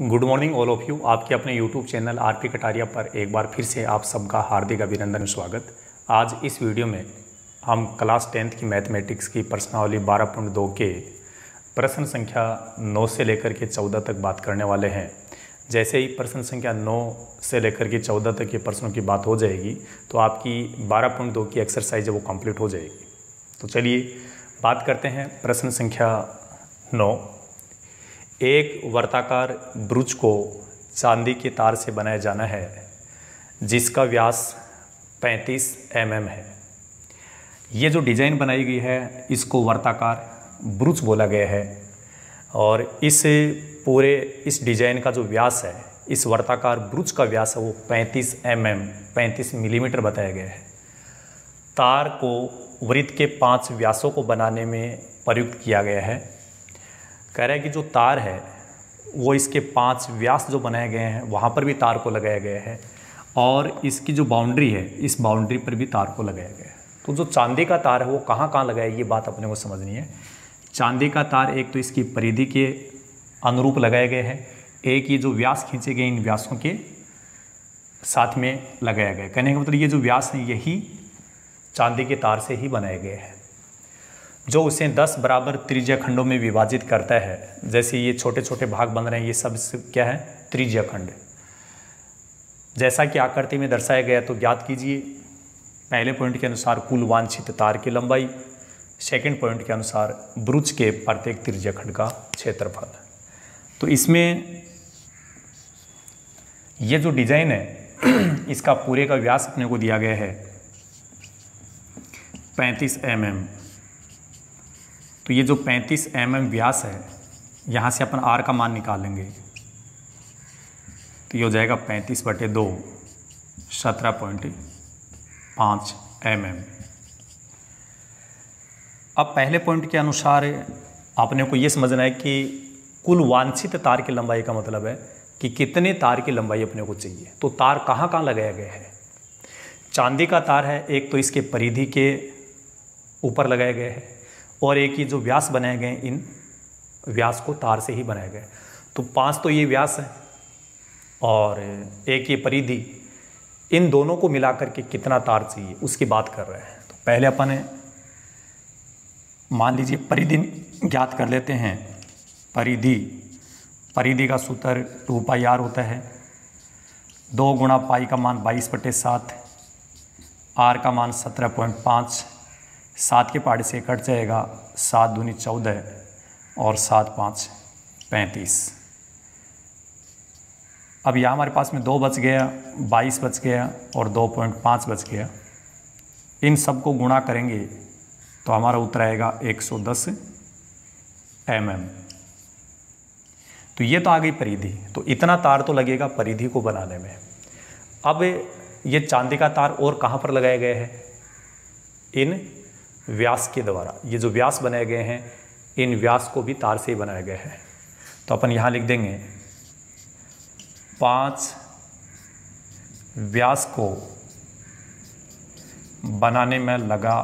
Good morning all of you. आपके अपने YouTube channel RP Kataria पर एक बार फिर से आप सबका हार्दिक अभिनंदन स्वागत। आज इस वीडियो में हम क्लास 10th की मैथमेटिक्स की प्रश्नावली 12.2 के प्रश्न संख्या 9 से लेकर के 14 तक बात करने वाले हैं। जैसे ही प्रश्न संख्या 9 से लेकर के 14 तक के प्रश्नों की बात हो जाएगी तो आपकी 12.2 की एक्सरसाइज है वो कंप्लीट हो जाएगी। तो चलिए बात करते हैं प्रश्न संख्या 9। एक वर्ताकार ब्रुज को चांदी के तार से बनाया जाना है जिसका व्यास 35 mm है। ये जो डिज़ाइन बनाई गई है इसको वर्ताकार ब्रुज बोला गया है और इस डिज़ाइन का जो व्यास है, इस वर्ताकार ब्रुज का व्यास है वो 35 mm 35 मिलीमीटर बताया गया है। तार को वृत्त के 5 व्यासों को बनाने में प्रयुक्त किया गया है। कह रहा है कि जो तार है वो इसके 5 व्यास जो बनाए गए हैं वहाँ पर भी तार को लगाया गया है और इसकी जो बाउंड्री है इस बाउंड्री पर भी तार को लगाया गया है। तो जो चांदी का तार है वो कहाँ कहाँ लगाया, ये बात अपने को समझनी है। चांदी का तार एक तो इसकी परिधि के अनुरूप लगाए गए हैं, एक ये जो व्यास खींचे गए इन व्यासों के साथ में लगाया गया है। कहने का मतलब ये जो व्यास है यही चांदी के तार से ही बनाए गए हैं, जो उसे 10 बराबर त्रिज्या खंडों में विभाजित करता है। जैसे ये छोटे छोटे भाग बन रहे हैं ये सब क्या है, त्रिज्या खंड। जैसा कि आकृति में दर्शाया गया तो ज्ञात कीजिए पहले पॉइंट के अनुसार कुल वांछित तार की लंबाई, सेकंड पॉइंट के अनुसार ब्रुज के प्रत्येक त्रिज्या खंड का क्षेत्रफल। तो इसमें ये जो डिजाइन है इसका पूरे का व्यास अपने को दिया गया है 35 mm। तो ये जो 35 mm व्यास है यहाँ से अपन r का मान निकालेंगे तो ये हो जाएगा 35/2 17.5 mm। अब पहले पॉइंट के अनुसार आपने को ये समझना है कि कुल वांछित तार की लंबाई का मतलब है कि कितने तार की लंबाई अपने को चाहिए। तो तार कहाँ कहाँ लगाया गया है। चांदी का तार है एक तो इसके परिधि के ऊपर लगाए गए हैं और एक ये जो व्यास बनाए गए इन व्यास को तार से ही बनाया गया। तो 5 तो ये व्यास है और एक ये परिधि, इन दोनों को मिलाकर के कितना तार चाहिए उसकी बात कर रहे हैं। तो पहले अपन मान लीजिए परिधि ज्ञात कर लेते हैं। परिधि का सूत्र 2πr होता है। 2 गुणा पाई का मान 22/7, r का मान 17.5, 7 के पहाड़े से कट जाएगा, 7 दूनी 14 और 7 5 35। अब यहाँ हमारे पास में 2 बच गया, 22 बच गया और 2.5 बच गया। इन सब को गुणा करेंगे तो हमारा उत्तर आएगा 110 mm। तो ये तो आ गई परिधि। तो इतना तार तो लगेगा परिधि को बनाने में। अब ये चांदी का तार और कहाँ पर लगाए गए हैं, इन व्यास के द्वारा। ये जो व्यास बनाए गए हैं इन व्यास को भी तार से ही बनाया गया है। तो अपन यहाँ लिख देंगे 5 व्यास को बनाने में लगा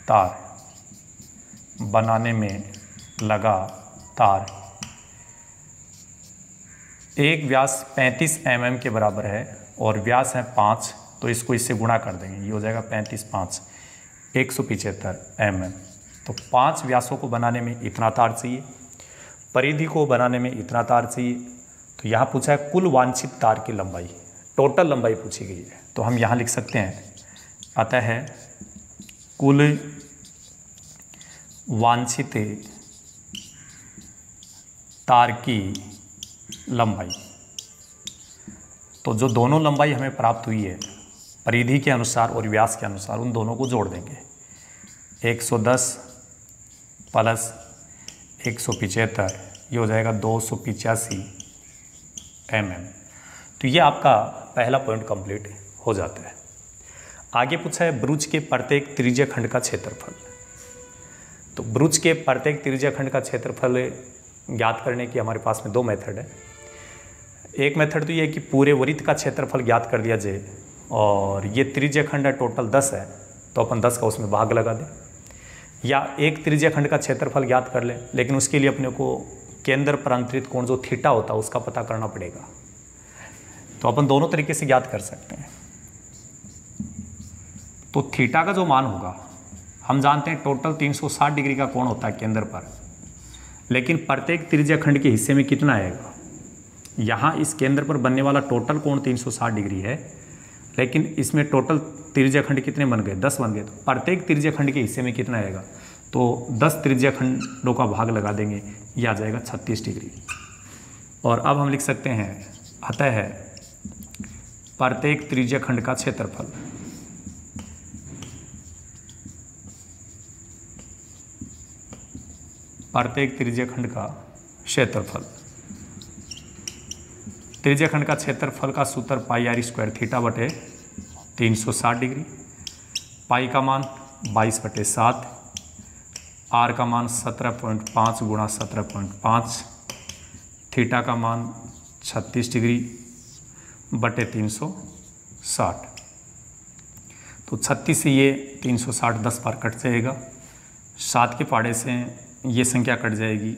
तार। एक व्यास 35 mm के बराबर है और व्यास है 5, तो इसको इससे गुणा कर देंगे, ये हो जाएगा 35 5 175 mm। तो 5 व्यासों को बनाने में इतना तार चाहिए, परिधि को बनाने में इतना तार चाहिए। तो यहाँ पूछा है कुल वांछित तार की लंबाई, टोटल लंबाई पूछी गई है। तो हम यहाँ लिख सकते हैं अतः कुल वांछित तार की लंबाई। तो जो दोनों लंबाई हमें प्राप्त हुई है परिधि के अनुसार और व्यास के अनुसार, उन दोनों को जोड़ देंगे। 110 प्लस 175 ये हो जाएगा 285 mm। तो ये आपका पहला पॉइंट कंप्लीट हो जाता है। आगे पूछा है ब्रुज के प्रत्येक त्रिज्या खंड का क्षेत्रफल। तो ब्रुज के प्रत्येक त्रिज्या खंड का क्षेत्रफल ज्ञात करने की हमारे पास में 2 मेथड है। एक मेथड तो ये है कि पूरे वृत्त का क्षेत्रफल ज्ञात कर दिया जाए और ये त्रिज्या खंड है टोटल 10 है तो अपन 10 का उसमें भाग लगा दें, या एक त्रिज्या खंड का क्षेत्रफल ज्ञात कर लें, लेकिन उसके लिए अपने को केंद्र पर अंतरित कोण जो थीटा होता है उसका पता करना पड़ेगा। तो अपन दोनों तरीके से ज्ञात कर सकते हैं। तो थीटा का जो मान होगा, हम जानते हैं टोटल 360 डिग्री का कोण होता है केंद्र पर, लेकिन प्रत्येक त्रिज्या खंड के हिस्से में कितना आएगा। यहाँ इस केंद्र पर बनने वाला टोटल कोण 360 डिग्री है, लेकिन इसमें टोटल त्रिज्या खंड कितने बन गए, 10 बन गए। तो प्रत्येक त्रिज्या खंड के हिस्से में कितना आएगा, तो 10 त्रिज्या खंडों का भाग लगा देंगे, यह आ जाएगा 36 डिग्री। और अब हम लिख सकते हैं अतः है प्रत्येक त्रिज्या खंड का क्षेत्रफल प्रत्येक त्रिज्याखंड का क्षेत्रफल। त्रिज्याखंड का क्षेत्रफल का सूत्र पाई आर स्क्वायर थीटा बटे 360 डिग्री। पाई का मान 22/7, आर का मान 17.5 गुणा 17.5, थीटा का मान 36 डिग्री बटे 360। तो 36 से ये 360 10 बार कट जाएगा, 7 के पाड़े से ये संख्या कट जाएगी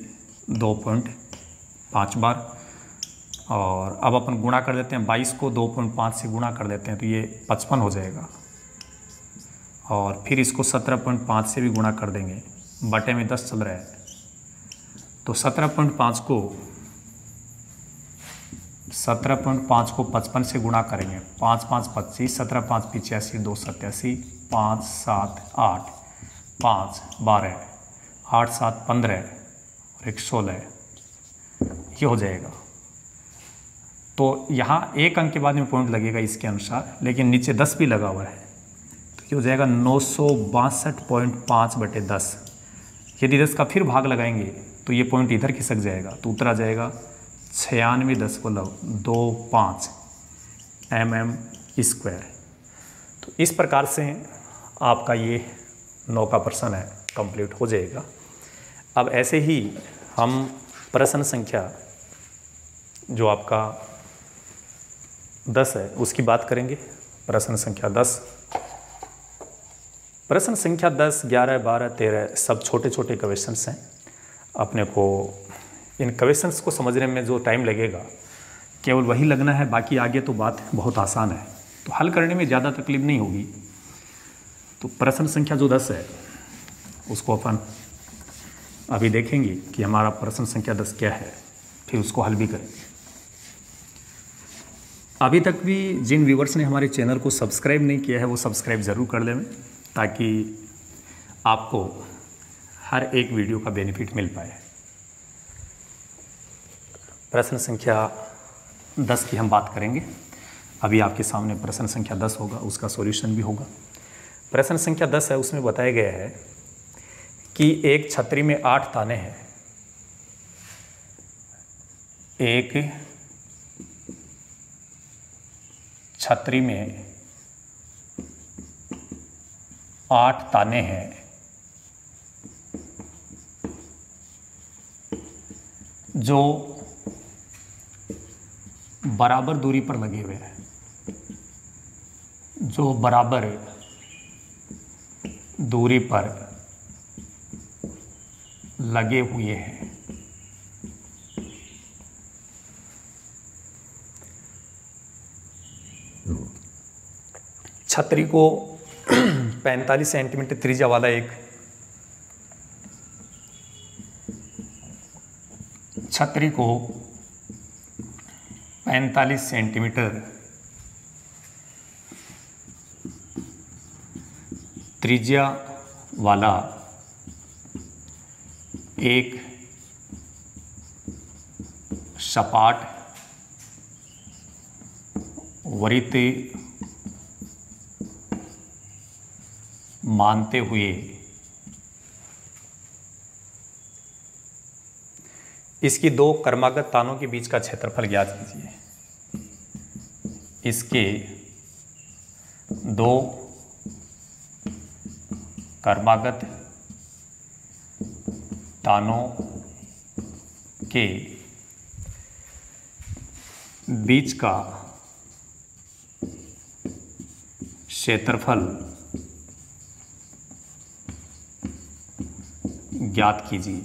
2.5 बार। और अब अपन गुणा कर देते हैं, 22 को 2.5 से गुणा कर देते हैं तो ये 55 हो जाएगा। और फिर इसको 17.5 से भी गुणा कर देंगे, बटे में 10 चल रहा है, तो 17.5 को 55 से गुणा करेंगे, 5 5 25, 17 5 85, 2 87, 5 7 8, 5 12, 8 7 15 और 1 16, ये हो जाएगा। तो यहाँ एक अंक के बाद में पॉइंट लगेगा इसके अनुसार, लेकिन नीचे 10 भी लगा हुआ है, तो ये हो जाएगा 962.5/10। यदि 10 का फिर भाग लगाएंगे तो ये पॉइंट इधर खिसक जाएगा, तो उत्तर आ जाएगा 96.25 mm²। तो इस प्रकार से आपका ये 9 का प्रश्न है कंप्लीट हो जाएगा। अब ऐसे ही हम प्रश्न संख्या जो आपका 10 है उसकी बात करेंगे। प्रश्न संख्या 10, प्रश्न संख्या 10, 11, 12, 13 सब छोटे छोटे क्वेश्चंस हैं। अपने को इन क्वेश्चंस को समझने में जो टाइम लगेगा केवल वही लगना है, बाकी आगे तो बात बहुत आसान है, तो हल करने में ज़्यादा तकलीफ नहीं होगी। तो प्रश्न संख्या जो 10 है उसको अपन अभी देखेंगे कि हमारा प्रश्न संख्या 10 क्या है, फिर उसको हल भी करेंगे। अभी तक भी जिन व्यूवर्स ने हमारे चैनल को सब्सक्राइब नहीं किया है वो सब्सक्राइब ज़रूर कर लें, ताकि आपको हर एक वीडियो का बेनिफिट मिल पाए। प्रश्न संख्या 10 की हम बात करेंगे। अभी आपके सामने प्रश्न संख्या 10 होगा, उसका सॉल्यूशन भी होगा। प्रश्न संख्या 10 है, उसमें बताया गया है कि एक छतरी में 8 ताने हैं। एक छतरी में 8 ताने हैं जो बराबर दूरी पर लगे हुए हैं, जो बराबर दूरी पर लगे हुए हैं। छतरी को 45 सेंटीमीटर त्रिज्या वाला एक छतरी को 45 सेंटीमीटर त्रिज्या वाला एक सपाट वृत्त मानते हुए इसकी दो क्रमागत तानों के बीच का क्षेत्रफल ज्ञात कीजिए। इसके दो क्रमागत तानों के बीच का क्षेत्रफल ज्ञात कीजिए।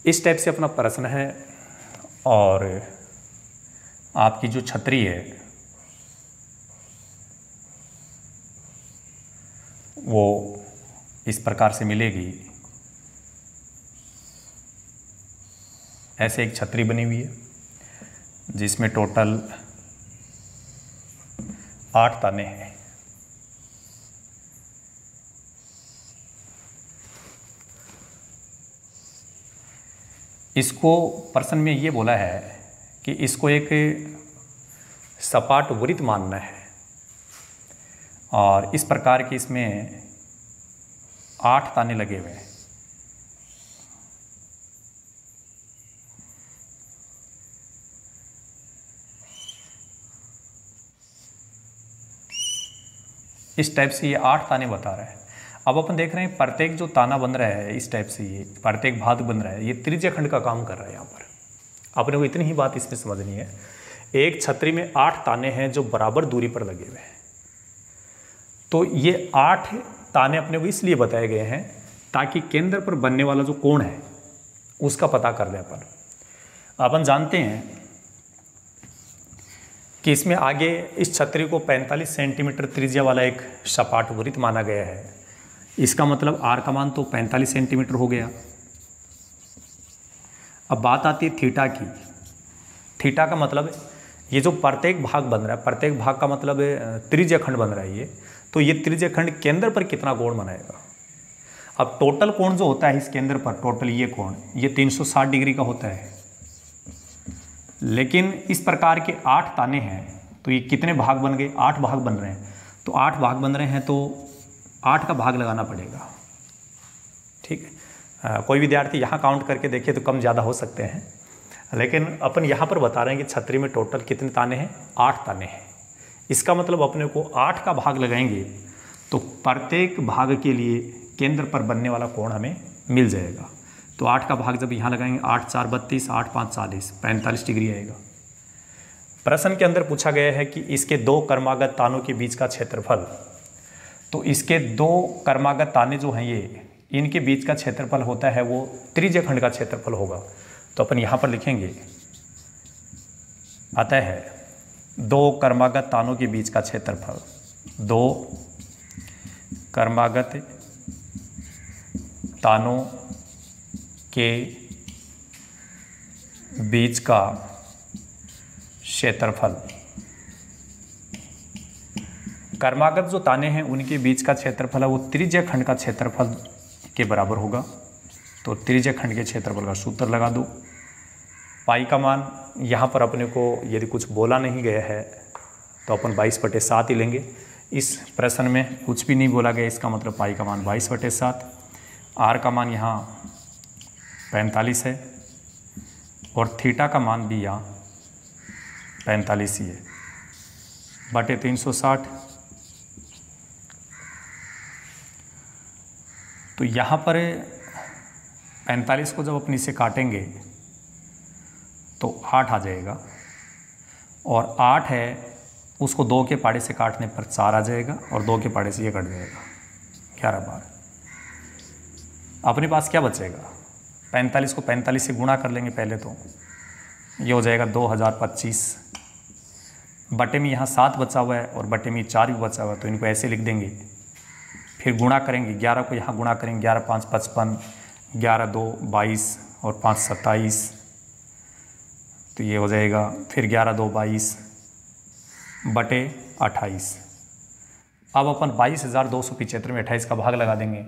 इस टाइप से अपना प्रश्न है और आपकी जो छतरी है वो इस प्रकार से मिलेगी। ऐसे एक छतरी बनी हुई है जिसमें टोटल 8 ताने हैं। इसको प्रश्न में ये बोला है कि इसको एक सपाट वृत्त मानना है और इस प्रकार की इसमें 8 ताने लगे हुए हैं। इस टाइप से ये 8 ताने बता रहा है। अब अपन देख रहे हैं प्रत्येक जो ताना बन रहा है इस टाइप से, ये प्रत्येक भाग बन रहा है, ये त्रिज्य खंड का काम कर रहा है। यहाँ पर अपने को इतनी ही बात इसमें समझनी है, एक छतरी में 8 ताने हैं जो बराबर दूरी पर लगे हुए हैं। तो ये 8 ताने अपने को इसलिए बताए गए हैं ताकि केंद्र पर बनने वाला जो कोण है उसका पता कर लें। अपन जानते हैं कि इसमें आगे इस छतरी को 45 सेंटीमीटर त्रिज्या वाला एक सपाट वृत्त माना गया है। इसका मतलब आर का मान तो 45 सेंटीमीटर हो गया। अब बात आती है थीटा की। थीटा का मतलब ये जो प्रत्येक भाग बन रहा है, प्रत्येक भाग का मतलब त्रिज्य खंड बन रहा है ये, तो ये त्रिज्य खंड केंद्र पर कितना कोण बनाएगा। अब टोटल कोण जो होता है इस केंद्र पर, टोटल ये कोण ये 360 डिग्री का होता है। लेकिन इस प्रकार के 8 ताने हैं तो ये कितने भाग बन गए, 8 भाग बन रहे हैं। तो 8 भाग बन रहे हैं तो 8 का भाग लगाना पड़ेगा। ठीक है, कोई विद्यार्थी यहाँ काउंट करके देखे तो कम ज़्यादा हो सकते हैं, लेकिन अपन यहाँ पर बता रहे हैं कि छतरी में टोटल कितने ताने हैं, 8 ताने हैं। इसका मतलब अपने को 8 का भाग लगाएंगे तो प्रत्येक भाग के लिए केंद्र पर बनने वाला कोण हमें मिल जाएगा। तो 8 का भाग जब यहाँ लगाएंगे 8 4 32, 8 5 40, 45 डिग्री आएगा। प्रश्न के अंदर पूछा गया है कि इसके 2 क्रमागत तानों के बीच का क्षेत्रफल। तो इसके 2 क्रमागत ताने जो हैं ये, इनके बीच का क्षेत्रफल होता है वो त्रिज्य खंड का क्षेत्रफल होगा। तो अपन यहाँ पर लिखेंगे आता है 2 क्रमागत तानों के बीच का क्षेत्रफल, 2 क्रमागत तानों के बीच का क्षेत्रफल। क्रमागत जो ताने हैं उनके बीच का क्षेत्रफल है वो त्रिज्य खंड का क्षेत्रफल के बराबर होगा। तो त्रिज्य खंड के क्षेत्रफल का सूत्र लगा दो। पाई का मान यहाँ पर अपने को यदि कुछ बोला नहीं गया है तो अपन 22/7 ही लेंगे। इस प्रश्न में कुछ भी नहीं बोला गया, इसका मतलब पाई का मान 22/7। आर का मान यहाँ 45 है और थीटा का मान भी यहाँ 45 ही है, बटे 360। तो यहाँ पर 45 को जब अपनी से काटेंगे तो 8 आ जाएगा और 8 है उसको 2 के पाड़े से काटने पर 4 आ जाएगा और 2 के पाड़े से ये कट जाएगा 11 बार। अपने पास क्या बचेगा, 45 को 45 से गुणा कर लेंगे पहले, तो ये हो जाएगा 2025। बटे में यहाँ 7 बचा हुआ है और बटे में 4 भी बचा हुआ है, तो इनको ऐसे लिख देंगे। फिर गुणा करेंगे, 11 को यहाँ गुणा करेंगे, 11 5 55, 11 2 22 और 5 27, तो ये हो जाएगा फिर 11 2 22 बटे 28। अब अपन 22,275 में 28 का भाग लगा देंगे।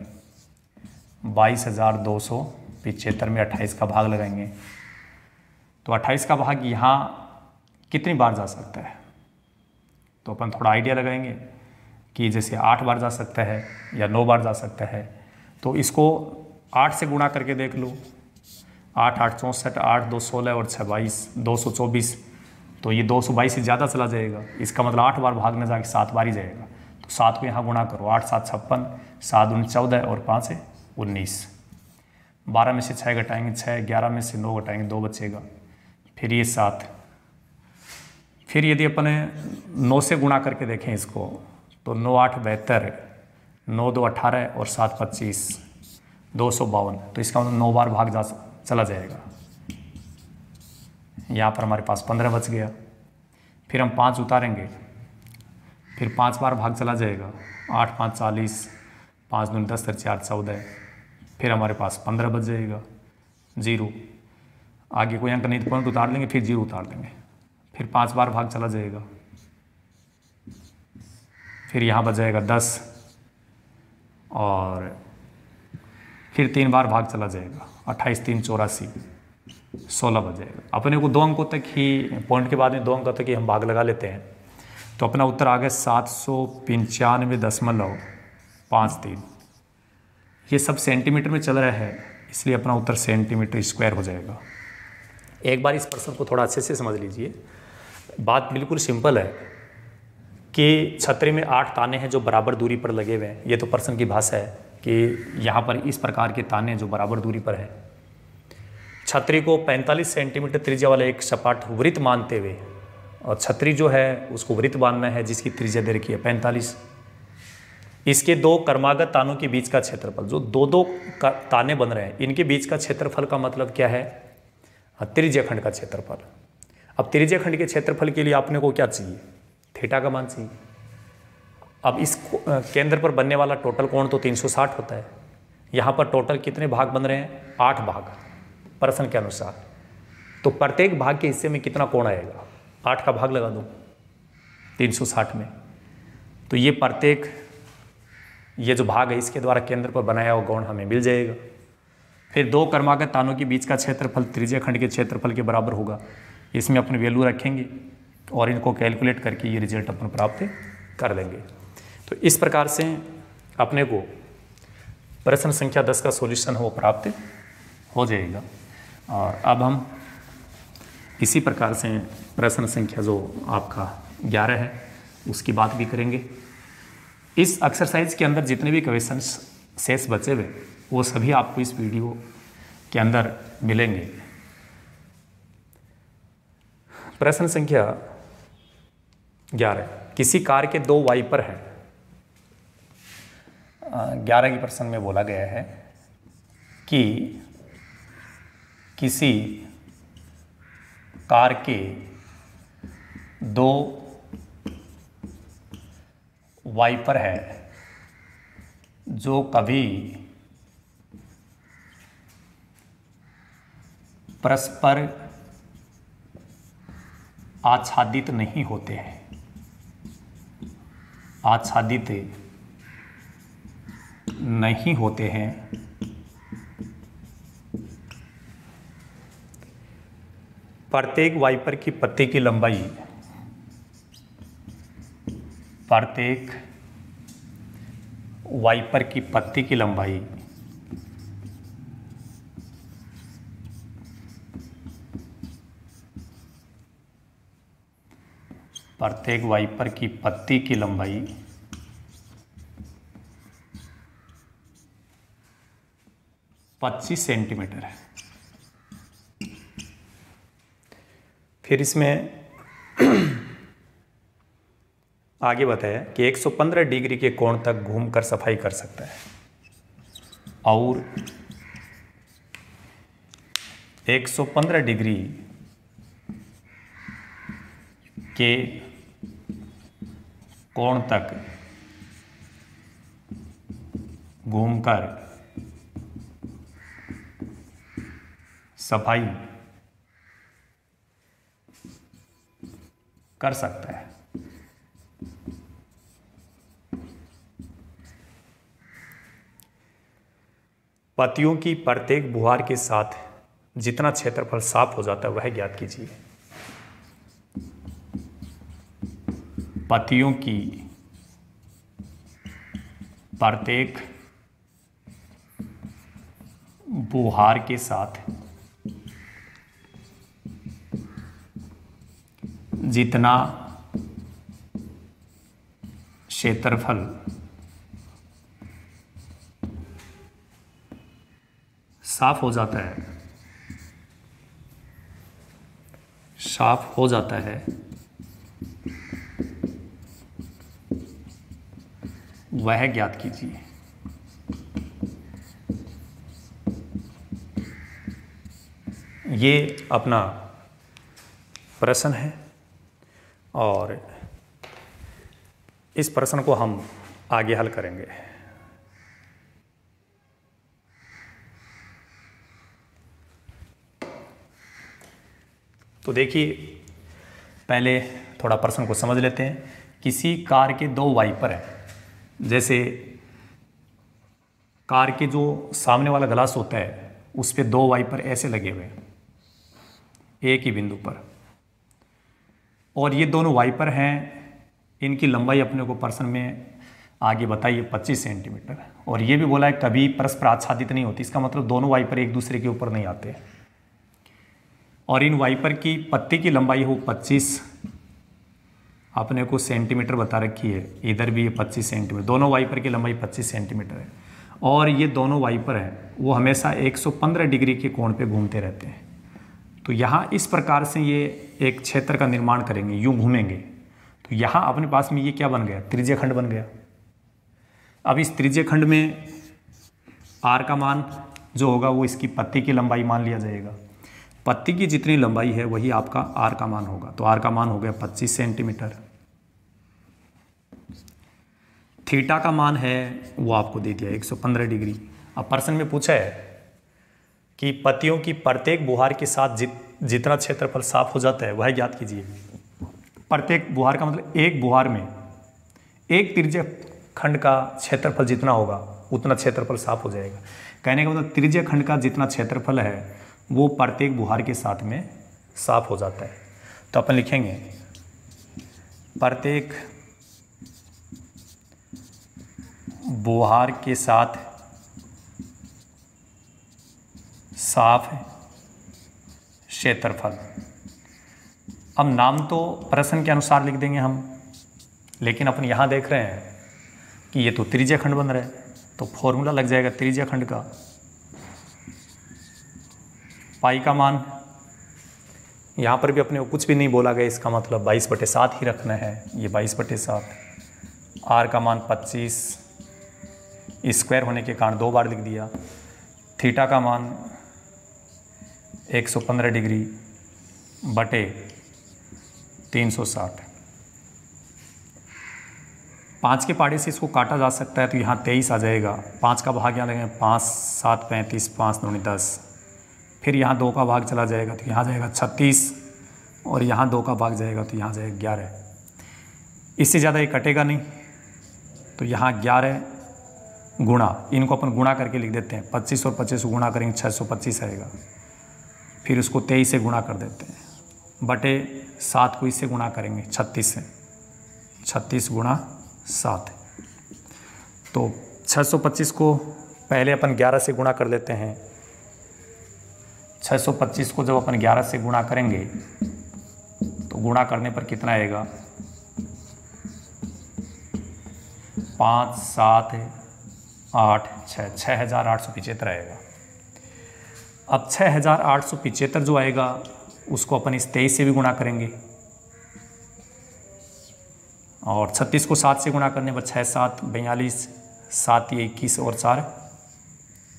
22,275 में 28 का भाग लगाएंगे तो 28 का भाग यहाँ कितनी बार जा सकता है, तो अपन थोड़ा आइडिया लगाएंगे कि जैसे 8 बार जा सकता है या 9 बार जा सकता है। तो इसको 8 से गुणा करके देख लो, 8 8 64, 8 2 16 और 6 22, 224। तो ये 222 से ज़्यादा चला जाएगा, इसका मतलब 8 बार भाग में जाके 7 बार ही जाएगा। तो 7 को यहाँ गुणा करो, 8 7 56, 7 दूनी 14 और 5 है 19। 12 में से 6 घटाएंगे 6, 11 में से 9 घटाएंगे 2 बचेगा, फिर ये 7। फिर यदि अपने 9 से गुणा करके देखें इसको तो 9 8 72, 9 2 18 और 7 25, 252। तो इसका मतलब 9 बार भाग चला जाएगा। यहाँ पर हमारे पास 15 बच गया। फिर हम 5 उतारेंगे, फिर 5 बार भाग चला जाएगा। 8 5 40, 5 दूनी 10, 4 14, फिर हमारे पास 15 बच जाएगा। 0 आगे कोई अंक नहीं तो पॉइंट उतार लेंगे, फिर 0 उतार देंगे, फिर 5 बार भाग चला जाएगा। फिर यहाँ बच जाएगा 10 और फिर 3 बार भाग चला जाएगा। 28 3 84, 16 बच जाएगा। अपने को 2 अंकों तक ही, पॉइंट के बाद में 2 अंकों तक ही हम भाग लगा लेते हैं, तो अपना उत्तर आ गया 795.53। ये सब सेंटीमीटर में चल रहा है, इसलिए अपना उत्तर सेंटीमीटर स्क्वायर हो जाएगा। एक बार इस प्रश्न को थोड़ा अच्छे से समझ लीजिए। बात बिल्कुल सिंपल है कि छतरी में 8 ताने हैं जो बराबर दूरी पर लगे हुए हैं। ये तो प्रश्न की भाषा है कि यहाँ पर इस प्रकार के ताने जो बराबर दूरी पर है। छतरी को 45 सेंटीमीटर त्रिज्या वाला एक सपाट वृत्त मानते हुए, और छतरी जो है उसको वृत्त बांधना है जिसकी त्रिज्या दे रखी है 45। इसके 2 क्रमागत तानों के बीच का क्षेत्रफल, जो 2-2 ताने बन रहे हैं, इनके बीच का क्षेत्रफल का मतलब क्या है? त्रिज्या खंड का क्षेत्रफल। अब त्रिज्या खंड के क्षेत्रफल के लिए आपने को क्या चाहिए? थीटा का मान चाहिए। अब इस केंद्र पर बनने वाला टोटल कोण तो 360 होता है। यहाँ पर टोटल कितने भाग बन रहे हैं? 8 भाग प्रश्न के अनुसार। तो प्रत्येक भाग के हिस्से में कितना कोण आएगा? 8 का भाग लगा दूँ 360 में, तो ये प्रत्येक, ये जो भाग है इसके द्वारा केंद्र पर बनाया हुआ कोण हमें मिल जाएगा। फिर 2 क्रमागत तानों के बीच का क्षेत्रफल त्रिज्या खंड के क्षेत्रफल के बराबर होगा। इसमें अपने वैल्यू रखेंगे और इनको कैलकुलेट करके ये रिजल्ट अपन प्राप्त कर लेंगे। तो इस प्रकार से अपने को प्रश्न संख्या 10 का सॉल्यूशन वो प्राप्त हो जाएगा। और अब हम इसी प्रकार से प्रश्न संख्या जो आपका 11 है उसकी बात भी करेंगे। इस एक्सरसाइज के अंदर जितने भी क्वेश्चंस शेष बचे हुए वो सभी आपको इस वीडियो के अंदर मिलेंगे। प्रश्न संख्या 11, किसी कार के 2 वाइपर हैं। 11 के प्रश्न में बोला गया है कि किसी कार के 2 वाइपर है जो कभी परस्पर आच्छादित नहीं होते हैं। आच्छादित नहीं होते हैं। प्रत्येक वाइपर की पत्ती की लंबाई, प्रत्येक वाइपर की पत्ती की लंबाई प्रत्येक वाइपर की पत्ती की लंबाई 25 सेंटीमीटर है। फिर इसमें आगे बताया कि 115 डिग्री के कोण तक घूमकर सफाई कर सकता है और 115 डिग्री के कोण तक घूमकर सफाई कर सकता है। पत्तियों की प्रत्येक बुहार के साथ जितना क्षेत्रफल साफ हो जाता है वह ज्ञात कीजिए। पत्तियों की प्रत्येक बुहार के साथ जितना क्षेत्रफल साफ हो जाता है, साफ हो जाता है, वह ज्ञात कीजिए। ये अपना प्रश्न है और इस प्रश्न को हम आगे हल करेंगे। तो देखिए, पहले थोड़ा प्रश्न को समझ लेते हैं। किसी कार के दो वाइपर हैं, जैसे कार के जो सामने वाला ग्लास होता है उस पे दो वाइपर ऐसे लगे हुए हैं एक ही बिंदु पर, और ये दोनों वाइपर हैं, इनकी लंबाई अपने को प्रश्न में आगे बताइए 25 सेंटीमीटर। और ये भी बोला है कभी परस्पर आच्छादित नहीं होती, इसका मतलब दोनों वाइपर एक दूसरे के ऊपर नहीं आते। और इन वाइपर की पत्ती की लंबाई हो 25 अपने को सेंटीमीटर बता रखी है, इधर भी ये 25 सेंटीमीटर, दोनों वाइपर की लंबाई 25 सेंटीमीटर है। और ये दोनों वाइपर हैं वो हमेशा 115 डिग्री के कोण पे घूमते रहते हैं। तो यहाँ इस प्रकार से ये एक क्षेत्र का निर्माण करेंगे, यूँ घूमेंगे। तो यहाँ अपने पास में ये क्या बन गया, त्रिज्य खंड बन गया। अब इस त्रिज्य खंड में आर का मान जो होगा वो इसकी पत्ती की लंबाई मान लिया जाएगा। पत्ती की जितनी लंबाई है वही आपका आर का मान होगा। तो आर का मान हो गया 25 सेंटीमीटर। थीटा का मान है वो आपको दे दिया 115 डिग्री। अब प्रश्न में पूछा है कि पत्तियों की प्रत्येक बुहार के साथ जितना क्षेत्रफल साफ हो जाता है वह ज्ञात कीजिए। प्रत्येक बुहार का मतलब एक बुहार में एक त्रिज्य खंड का क्षेत्रफल जितना होगा उतना क्षेत्रफल साफ हो जाएगा। कहने का मतलब त्रिज्य खंड का जितना क्षेत्रफल है वो प्रत्येक बुहार के साथ में साफ हो जाता है। तो अपन लिखेंगे प्रत्येक बुहार के साथ साफ क्षेत्रफल। अब नाम तो प्रश्न के अनुसार लिख देंगे हम, लेकिन अपन यहाँ देख रहे हैं कि ये तो त्रिज्य खंड बन रहा है, तो फॉर्मूला लग जाएगा त्रिज्य खंड का। पाई का मान यहाँ पर भी अपने को कुछ भी नहीं बोला गया, इसका मतलब 22/7 ही रखना है, ये 22/7। आर का मान 25 स्क्वायर होने के कारण 2 बार लिख दिया। थीटा का मान 115 डिग्री बटे 360। 5 के पहाड़े से इसको काटा जा सकता है, तो यहाँ 23 आ जाएगा। 5 का भाग यहाँ लगेगा 5 7 35, 5 दूनी 10। फिर यहाँ 2 का भाग चला जाएगा तो यहाँ जाएगा 36, और यहाँ 2 का भाग जाएगा तो यहाँ जाएगा 11। इससे ज़्यादा ये कटेगा नहीं, तो यहाँ 11 गुणा, इनको अपन गुणा करके लिख देते हैं। 25 और 25 को गुणा करेंगे 625 आएगा। फिर उसको 23 से गुणा कर देते हैं, बटे 7 को इससे गुणा करेंगे 36 से, 36 गुणा 7। तो 625 को पहले अपन 11 से गुणा कर लेते हैं। 625 को जब अपन 11 से गुणा करेंगे तो गुणा करने पर कितना आएगा, 5 7 8 6, 6875 आएगा। अब 6875 जो आएगा उसको अपन इस 23 से भी गुणा करेंगे, और 36 को 7 से गुणा करने पर 6 7 42, 7 ये 21 और 4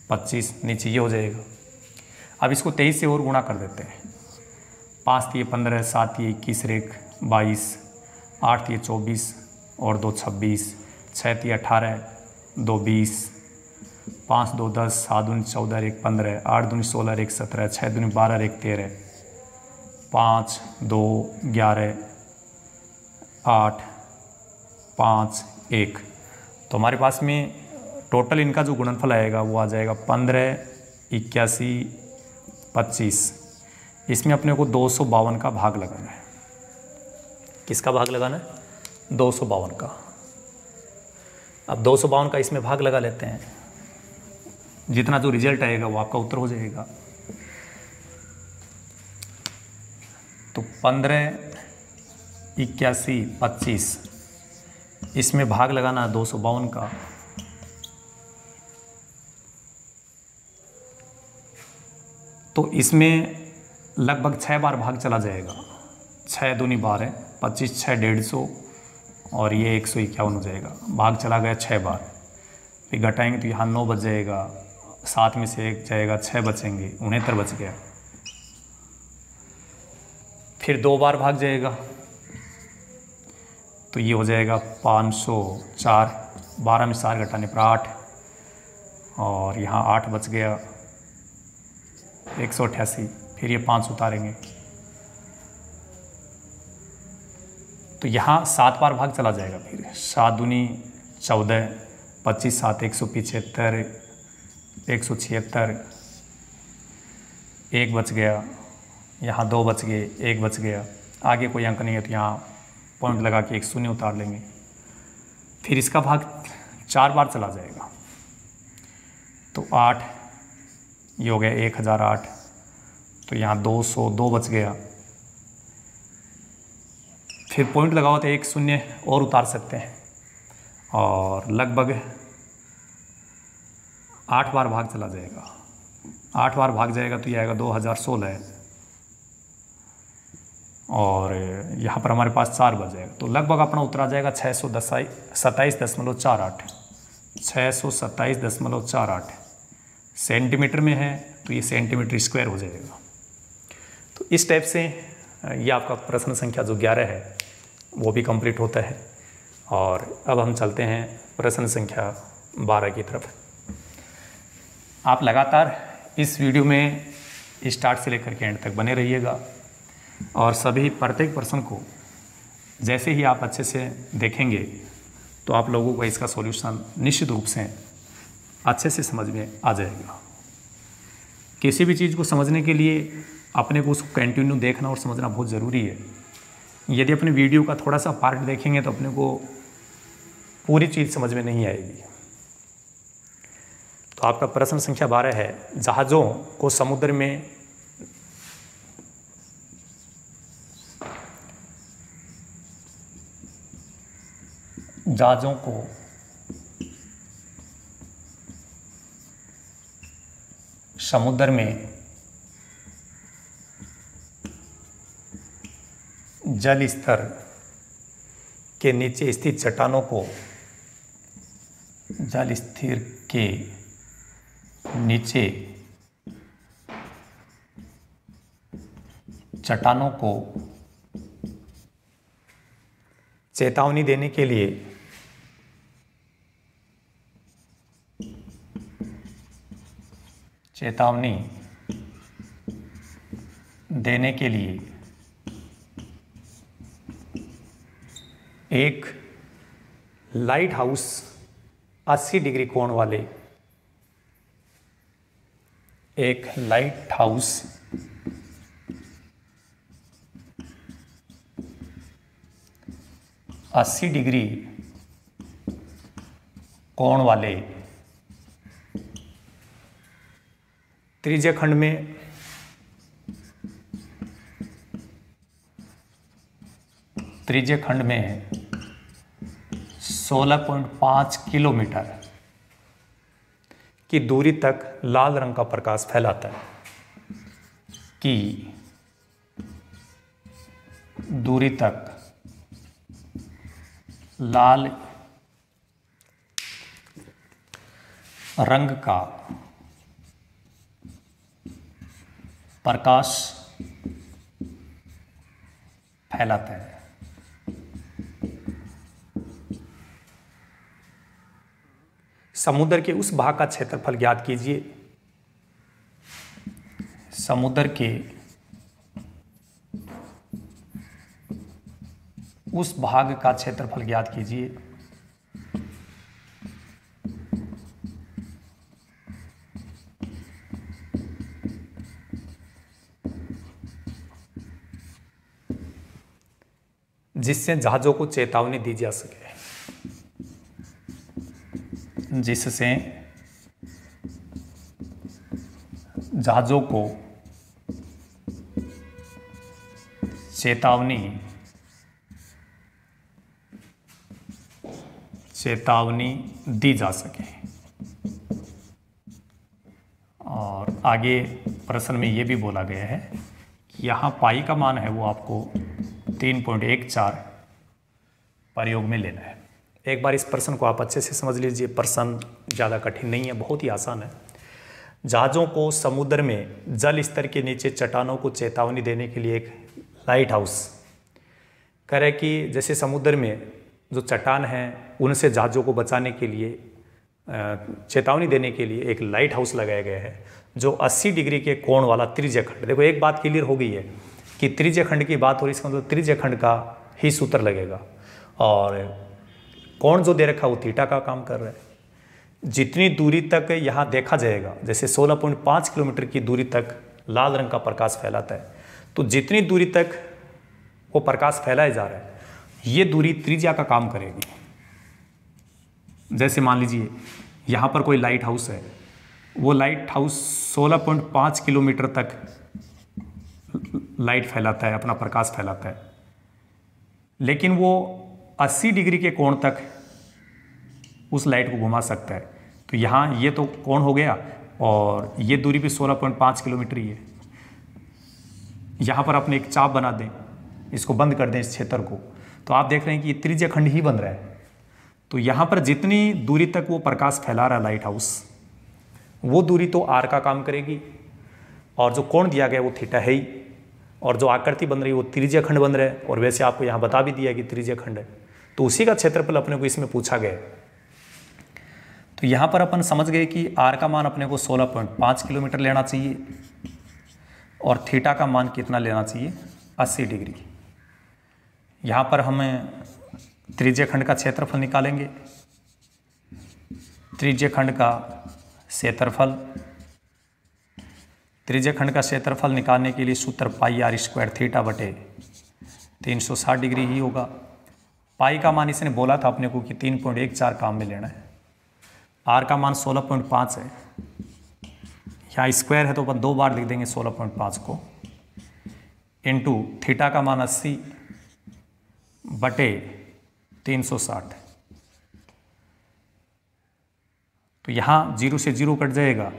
25, नीचे ये हो जाएगा। अब इसको 23 से और गुणा कर देते हैं। 5 ये 15, 7 ये 21 रेख 22, 8 ये 24 और 2 26, 6 ये 18, 2 20, 5 2 10, 7 दूनी 14 एक 15, 8 दूनी 16 एक 17, 6 दूनी 12 एक 13, 5 2 11, 8 5 1। तो हमारे पास में टोटल इनका जो गुणनफल आएगा वो आ जाएगा 15 81 25। इसमें अपने को 252 का भाग लगाना है। किसका भाग लगाना है, 252 का। अब 252 का इसमें भाग लगा लेते हैं, जितना जो रिजल्ट आएगा वो आपका उत्तर हो जाएगा। तो 15 81 25 इसमें भाग लगाना है 252 का। तो इसमें लगभग 6 बार भाग चला जाएगा। 6 दूनी 12, 25 6 150 और ये 151 हो जाएगा। भाग चला गया 6 बार। फिर घटाएंगे तो यहाँ 9 बच जाएगा, 7 में से 1 जाएगा, 6 बचेंगे, 69 बच गया। फिर 2 बार भाग जाएगा तो ये हो जाएगा 504, 12 में 4 घटाने पर 8, और यहाँ 8 बच गया, 188। फिर ये 5 उतारेंगे तो यहाँ 7 बार भाग चला जाएगा। फिर 7 दूनी 14, 25 7 175, 176, 1 बच गया, यहाँ 2 बच गए, 1 बच गया, आगे कोई अंक नहीं है तो यहाँ पॉइंट लगा के 1 शून्य उतार लेंगे। फिर इसका भाग 4 बार चला जाएगा तो 8, ये हो गया 1008, तो यहाँ 202 बच गया। फिर पॉइंट लगाओ तो 1 शून्य और उतार सकते हैं, और लगभग 8 बार भाग चला जाएगा। 8 बार भाग जाएगा तो ये आएगा 2016, और यहाँ पर हमारे पास 4 बच जाएगा तो लगभग अपना उतरा जाएगा 627.48, 627.48 सेंटीमीटर में है तो ये सेंटीमीटर स्क्वायर हो जाएगा। तो इस टाइप से ये आपका प्रश्न संख्या जो 11 है वो भी कंप्लीट होता है। और अब हम चलते हैं प्रश्न संख्या 12 की तरफ। आप लगातार इस वीडियो में स्टार्ट से लेकर के एंड तक बने रहिएगा, और सभी प्रत्येक प्रश्न को जैसे ही आप अच्छे से देखेंगे तो आप लोगों को इसका सॉल्यूशन निश्चित रूप से अच्छे से समझ में आ जाएगा। किसी भी चीज़ को समझने के लिए अपने को उसको कंटिन्यू देखना और समझना बहुत ज़रूरी है। यदि अपने वीडियो का थोड़ा सा पार्ट देखेंगे तो अपने को पूरी चीज़ समझ में नहीं आएगी। तो आपका प्रश्न संख्या 12 है, जहाज़ों को समुद्र में समुद्र में जल स्तर के नीचे स्थित चट्टानों को जल स्थिर के नीचे चट्टानों को चेतावनी देने के लिए एक लाइट हाउस 80 डिग्री कोण वाले 80 डिग्री कोण वाले त्रिज्य खंड में त्रिज्य खंड में 16.5 किलोमीटर की दूरी तक लाल रंग का प्रकाश फैलाता है, की दूरी तक लाल रंग का प्रकाश फैलाता है। समुद्र के उस भाग का क्षेत्रफल ज्ञात कीजिए। समुद्र के उस भाग का क्षेत्रफल ज्ञात कीजिए जिससे जहाज़ों को चेतावनी दी जा सके, जिससे जहाज़ों को चेतावनी दी जा सके। और आगे प्रश्न में ये भी बोला गया है कि यहाँ पाई का मान है वो आपको 3.14 प्रयोग में लेना है। एक बार इस प्रश्न को आप अच्छे से समझ लीजिए। प्रश्न ज़्यादा कठिन नहीं है, बहुत ही आसान है। जहाज़ों को समुद्र में जल स्तर के नीचे चट्टानों को चेतावनी देने के लिए एक लाइट हाउस। कह रहे कि जैसे समुद्र में जो चट्टान हैं उनसे जहाज़ों को बचाने के लिए, चेतावनी देने के लिए एक लाइट हाउस लगाया गया है जो 80 डिग्री के कोण वाला त्रिज्य खंड। देखो एक बात क्लियर हो गई है कि त्रिज्य खंड की बात हो रही है, इसका मतलब त्रिज्य खंड का ही सूत्र लगेगा। और कोण जो दे रखा वो थीटा का काम कर रहा है। जितनी दूरी तक यहाँ देखा जाएगा, जैसे 16.5 किलोमीटर की दूरी तक लाल रंग का प्रकाश फैलाता है, तो जितनी दूरी तक वो प्रकाश फैलाया जा रहा है ये दूरी त्रिज्या का काम करेगी। जैसे मान लीजिए यहाँ पर कोई लाइट हाउस है, वो लाइट हाउस 16.5 किलोमीटर तक लाइट फैलाता है, अपना प्रकाश फैलाता है, लेकिन वो 80 डिग्री के कोण तक उस लाइट को घुमा सकता है। तो यहाँ ये तो कोण हो गया और ये दूरी भी 16.5 किलोमीटर ही है। यहाँ पर अपने एक चाप बना दें, इसको बंद कर दें इस क्षेत्र को, तो आप देख रहे हैं कि ये त्रिज्य खंड ही बन रहा है। तो यहाँ पर जितनी दूरी तक वो प्रकाश फैला रहा है लाइट हाउस, वो दूरी तो आर का काम करेगी, और जो कोण दिया गया वो थीटा है ही, और जो आकृति बन रही है वो त्रिज्य खंड बन रहा है। और वैसे आपको यहाँ बता भी दिया कि त्रिज्य खंड है, तो उसी का क्षेत्रफल अपने को इसमें पूछा गया। तो यहाँ पर अपन समझ गए कि आर का मान अपने को 16.5 किलोमीटर लेना चाहिए और थीटा का मान कितना लेना चाहिए, 80 डिग्री। यहाँ पर हमें त्रिज्य खंड का क्षेत्रफल निकालेंगे। त्रिज्य खंड का क्षेत्रफल, त्रिज्य खंड का क्षेत्रफल निकालने के लिए सूत्र पाई आर स्क्वायर थीटा बटे 360 डिग्री ही होगा। पाई का मान इसने बोला था अपने को कि 3.14 काम में लेना है। आर का मान 16.5 है, यहाँ स्क्वायर है तो अपन 2 बार लिख देंगे 16.5 को, इनटू थीटा का मान 80 बटे 360। तो यहाँ 0 से 0 कट जाएगा,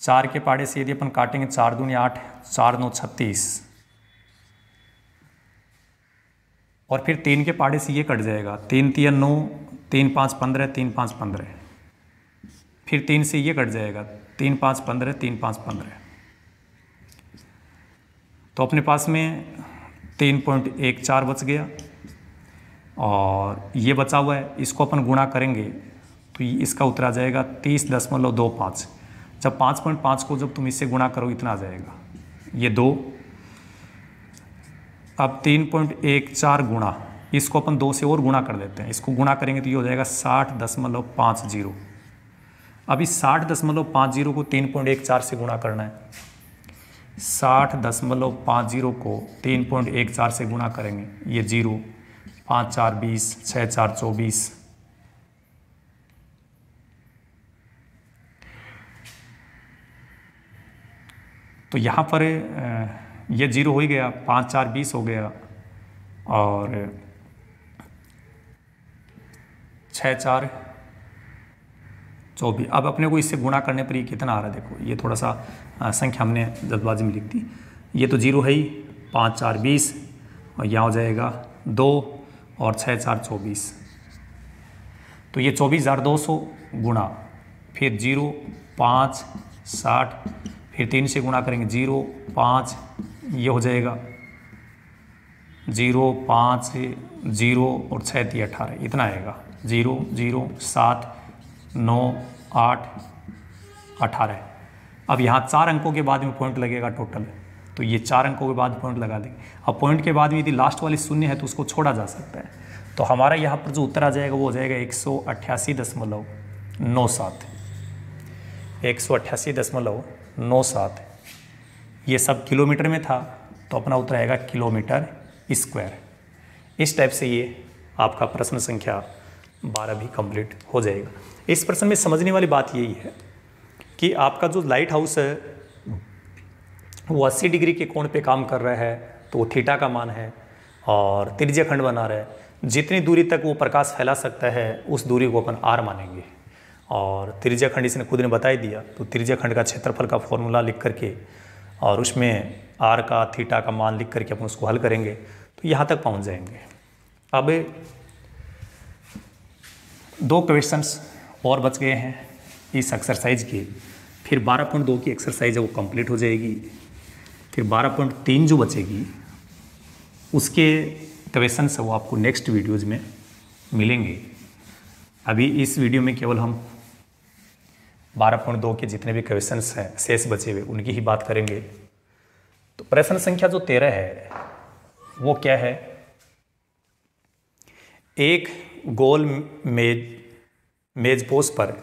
4 के पाड़े से यदि अपन काटेंगे 4 दूनी 8, 4 9 36, और फिर 3 के पाड़े से ये कट जाएगा, 3 3 9, 3 5 15, 3 5 15, फिर 3 से ये कट जाएगा, 3 5 15, 3 5 15। तो अपने पास में 3.14 बच गया, और ये बचा हुआ है, इसको अपन गुणा करेंगे तो इसका उत्तर आ जाएगा 30.25। जब 5.5 को जब तुम इससे गुणा करो इतना आ जाएगा, ये 2। अब 3.14 गुणा, इसको अपन 2 से और गुणा कर देते हैं, इसको गुणा करेंगे तो ये हो जाएगा 60.50। अब इस 60.50 को 3.14 से गुणा करना है। 60.50 को 3.14 से गुणा करेंगे, ये 0, 5 4 20, 6 4 24, तो यहाँ पर ये 0 हो ही गया, 5 4 20 हो गया, और 6 4 24। अब अपने को इससे गुणा करने पर ये कितना आ रहा है, देखो ये थोड़ा सा संख्या हमने जल्दबाजी में लिख दी। ये तो 0 है ही, 5 4 20, और यहाँ हो जाएगा 2, और 6 4 24। तो ये 24,200 गुणा, फिर 0 5 60, फिर 3 से गुणा करेंगे 0 5, ये हो जाएगा 0 5 0 और 6 3 18, इतना आएगा। 0 0 7 9 8 18। अब यहाँ 4 अंकों के बाद में पॉइंट लगेगा टोटल, तो ये 4 अंकों के बाद पॉइंट लगा देंगे। अब पॉइंट के बाद में यदि लास्ट वाली शून्य है तो उसको छोड़ा जा सकता है, तो हमारा यहाँ पर जो उत्तर आ जाएगा वो हो जाएगा 188.97। 188.97। ये सब किलोमीटर में था, तो अपना उत्तर आएगा किलोमीटर स्क्वायर। इस टाइप से ये आपका प्रश्न संख्या 12 भी कंप्लीट हो जाएगा। इस प्रश्न में समझने वाली बात यही है कि आपका जो लाइट हाउस है वो 80 डिग्री के कोण पे काम कर रहा है, तो वो थीटा का मान है, और त्रिज्य खंड बना रहा है। जितनी दूरी तक वो प्रकाश फैला सकता है उस दूरी को अपन आर मानेंगे, और त्रिज्य खंड इसने खुद ने बता ही दिया। तो त्रिज्य खंड का क्षेत्रफल का फॉर्मूला लिख करके और उसमें आर का थीटा का मान लिख करके अपन उसको हल करेंगे तो यहाँ तक पहुँच जाएंगे। अब 2 क्वेश्चंस और बच गए हैं इस एक्सरसाइज के, फिर 12.2 की एक्सरसाइज है वो कंप्लीट हो जाएगी। फिर 12.3 जो बचेगी उसके क्वेश्चन वो आपको नेक्स्ट वीडियोज़ में मिलेंगे। अभी इस वीडियो में केवल हम 12.2 के जितने भी क्वेश्चंस हैं शेष बचे हुए उनकी ही बात करेंगे। तो प्रश्न संख्या जो 13 है वो क्या है? एक गोल मेजपोश पर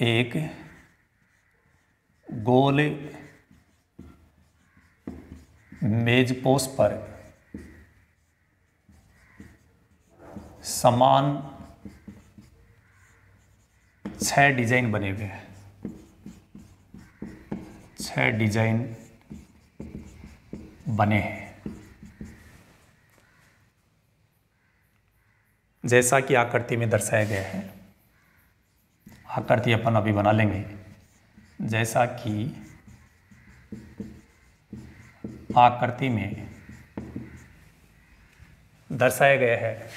एक गोल मेजपोश पर समान 6 डिजाइन बने हुए हैं। 6 डिजाइन बने हैं। जैसा कि आकृति में दर्शाया गया है, आकृति अपन अभी बना लेंगे। जैसा कि आकृति में दर्शाया गया है,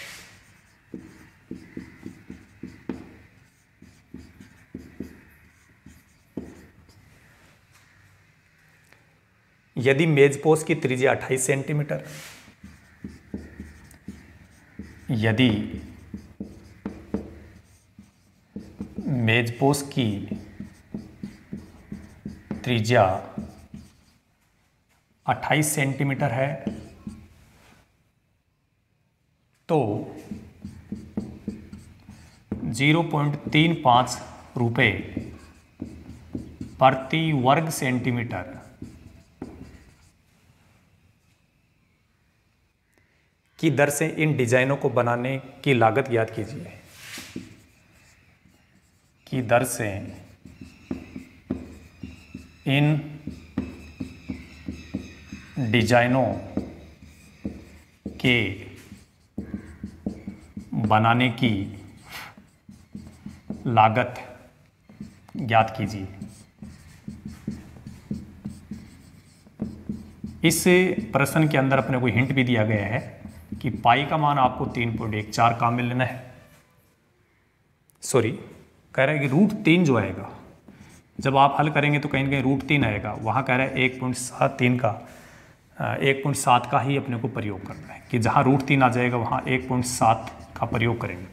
यदि मेजपोश की त्रिज्या 28 सेंटीमीटर, यदि मेजपोश की त्रिज्या 28 सेंटीमीटर है तो 0.35 रुपये प्रति वर्ग सेंटीमीटर की दर से इन डिजाइनों को बनाने की लागत ज्ञात कीजिए। की दर से इन डिजाइनों के बनाने की लागत ज्ञात कीजिए। इस प्रश्न के अंदर अपने को हिंट भी दिया गया है कि पाई का मान आपको 3.14 का मिल लेना है। सॉरी, कह रहा है कि √3 जो आएगा जब आप हल करेंगे तो कहीं ना कहीं √3 आएगा। वहाँ कह रहा है 1.73 का 1.7 का ही अपने को प्रयोग करना है कि जहाँ √3 आ जाएगा वहाँ 1.7 का प्रयोग करेंगे।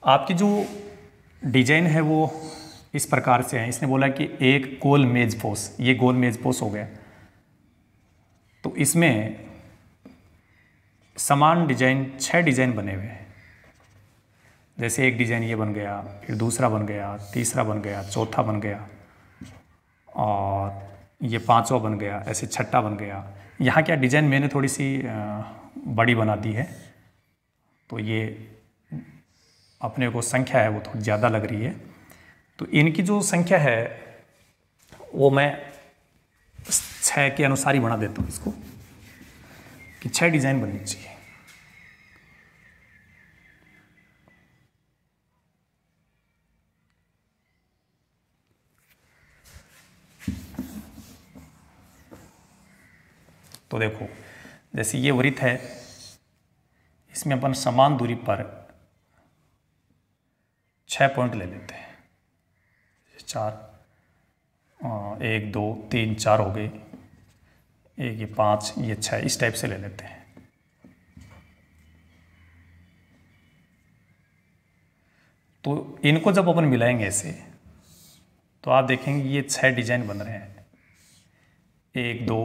आपकी जो डिजाइन है वो इस प्रकार से है। इसने बोला कि एक गोल मेजपोश, ये गोल मेजपोश हो गया, तो इसमें समान डिजाइन 6 डिजाइन बने हुए हैं। जैसे एक डिजाइन ये बन गया, फिर दूसरा बन गया, तीसरा बन गया, चौथा बन गया और ये 5वां बन गया, ऐसे 6ठा बन गया। यहाँ क्या डिजाइन मैंने थोड़ी सी बड़ी बना दी है तो ये अपने को संख्या है वो थोड़ी ज़्यादा लग रही है। तो इनकी जो संख्या है वो मैं 6 के अनुसार ही बना देता हूँ इसको कि 6 डिजाइन बननी चाहिए। तो देखो, जैसे ये वृत्त है, इसमें अपन समान दूरी पर 6 पॉइंट ले लेते हैं। 4, 1 2 3 4 हो गए, एक ये 5, ये 6, इस टाइप से ले लेते हैं। तो इनको जब अपन मिलाएंगे ऐसे तो आप देखेंगे ये 6 डिजाइन बन रहे हैं। 1 2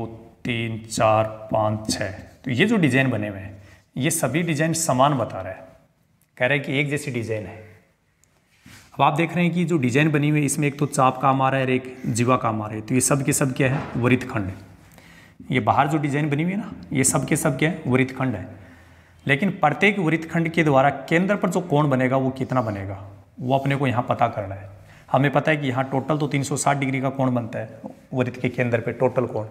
3 4 5 6। तो ये जो डिजाइन बने हुए हैं ये सभी डिजाइन समान बता रहा है, कह रहा है कि एक जैसी डिजाइन है। अब आप देख रहे हैं कि जो डिजाइन बनी हुई है इसमें एक तो चाप काम आ रहा है और एक जीवा काम आ रहा है। तो ये सब के सब क्या है? वृत्तखंड। ये बाहर जो डिजाइन बनी हुई है ना, ये सब के सब क्या है? वृत्तखंड है। लेकिन प्रत्येक वृत्तखंड के द्वारा केंद्र पर जो कोण बनेगा वो कितना बनेगा वो अपने को यहाँ पता करना है। हमें पता है कि यहाँ टोटल तो 360 डिग्री का कोण बनता है वृत्त के केंद्र पे टोटल कोण,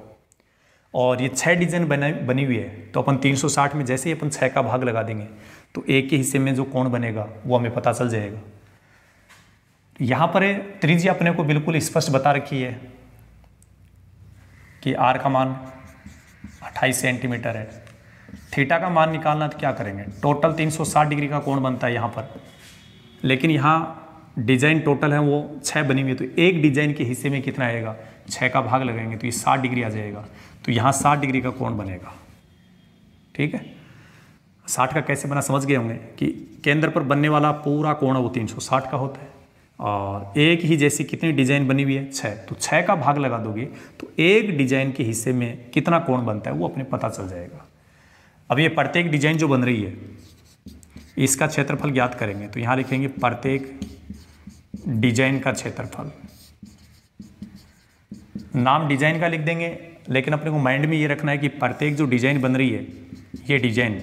और ये 6 डिजाइन बनी हुई है। तो अपन 360 में जैसे ही अपन 6 का भाग लगा देंगे तो एक के हिस्से में जो कोण बनेगा वो हमें पता चल जाएगा। यहाँ पर त्रिज्या अपने को बिल्कुल स्पष्ट बता रखी है कि आर का मान 28 सेंटीमीटर है। थीटा का मान निकालना तो क्या करेंगे? टोटल 360 डिग्री का कोण बनता है यहाँ पर, लेकिन यहाँ डिजाइन टोटल है वो 6 बनी हुई है, तो एक डिजाइन के हिस्से में कितना आएगा, 6 का भाग लगाएंगे तो ये 60 डिग्री आ जाएगा। तो यहाँ 60 डिग्री का कोण बनेगा। ठीक है, 60 का कैसे बना समझ गए होंगे कि केंद्र पर बनने वाला पूरा कोण वो 360 का होता है, और एक ही जैसी कितनी डिजाइन बनी हुई है, 6, तो 6 का भाग लगा दोगे तो एक डिजाइन के हिस्से में कितना कोण बनता है वो अपने पता चल जाएगा। अब ये प्रत्येक डिजाइन जो बन रही है इसका क्षेत्रफल ज्ञात करेंगे, तो यहाँ लिखेंगे प्रत्येक डिजाइन का क्षेत्रफल। नाम डिजाइन का लिख देंगे, लेकिन अपने को माइंड में ये रखना है कि प्रत्येक जो डिजाइन बन रही है ये डिजाइन,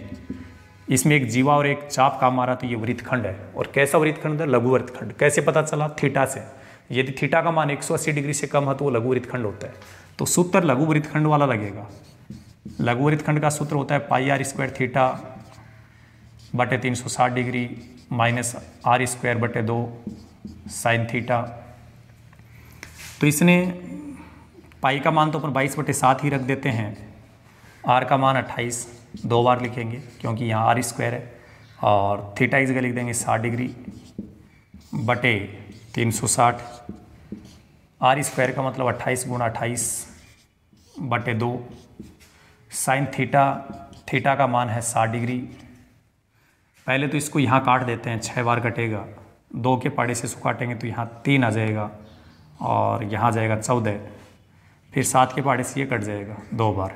इसमें एक जीवा और एक चाप काम आ रहा, तो ये वृत्तखंड है। और कैसा वृत्तखंड है, लघु वृत्तखंड। कैसे पता चला, थीटा से। यदि थीटा का मान 180 डिग्री से कम है तो वो लघु वृत्तखंड होता है। तो सूत्र लघु वृत्तखंड वाला लगेगा। लघु वृत्तखंड का सूत्र होता है पाई आर स्क्वायर थीटा बटे 360 डिग्री माइनस आर स्क्वायर बटे 2 साइन थीटा। तो इसने पाई का मान तो अपन 22/7 ही रख देते हैं, आर का मान 28 2 बार लिखेंगे क्योंकि यहाँ आर स्क्वायर है, और थीटा की जगह लिख देंगे 60 डिग्री बटे 360। आर स्क्वायर का मतलब 28 गुणा 28 बटे 2 साइन थीटा, थीटा का मान है 60 डिग्री। पहले तो इसको यहाँ काट देते हैं, 6 बार कटेगा, 2 के पाड़े से इसको काटेंगे तो यहाँ 3 आ जाएगा, और यहाँ आ जाएगा 14, फिर 7 के पाड़े से ये कट जाएगा 2 बार।